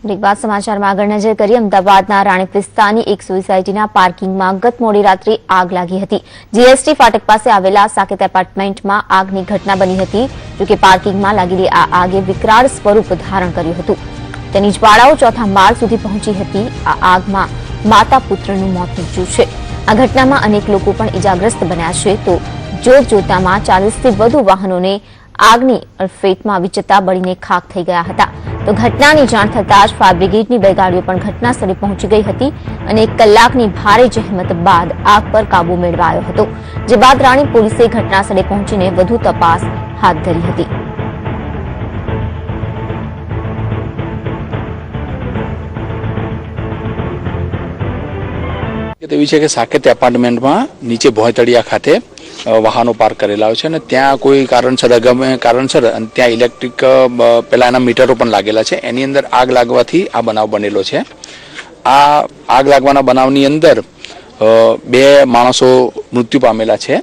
Break બાદ સમાચારમાં આગળ નજર કરી અમદાવાદના રાણીપ વિસ્તારની એક સોસાયટીના પાર્કિંગમાં ગત મોડી રાત્રે આગ લાગી હતી। જીએસટી ફાટક પાસે આવેલા સાકેત એપાર્ટમેન્ટમાં આગની ઘટના બની હતી। જોકે પાર્કિંગમાં લાગેલી આ આગે વિકરાળ સ્વરૂપ ધારણ કર્યું હતું। તેની જ્વાળાઓ ચોથા માળ સુધી પહોંચી હતી। આ આગમાં માતા પુત્રનું મોત નીપજ્યું છે। આ ઘટનામાં અનેક લોકો પણ ઇજાગ્રસ્ત બન્યા છે। તો જોતજોતામાં 40થી વધુ વાહનોને આગની અડફેટમાં આવી જતા બળીને ખાખ થઈ ગયા હતા। તો ઘટનાની જાણ થતાં જ ફાયર બ્રિગેડની 2 ગાડીઓ પણ ઘટના સ્થળે પહોંચી ગઈ હતી અને 1 કલાકની ભારે જહેમત બાદ આગ પર કાબુ મેળવાયો હતો। જે બાદ રાણીપ પોલીસે ઘટના સ્થળે પહોંચીને વધુ તપાસ હાથ ધરી હતી। તેવી છે કે સાકેત એપાર્ટમેન્ટમાં નીચે ભોયતળિયા ખાતે વાહનો પાર્ક કરેલા હોય છે અને ત્યાં કોઈ કારણસર અગમ્ય કારણસર ત્યાં ઇલેક્ટ્રિક પેલા એના મીટરો પણ લાગેલા છે। એની અંદર આગ લાગવાથી આ બનાવ બનેલો છે। આ આગ લાગવાના બનાવની અંદર 2 માણસો મૃત્યુ પામેલા છે।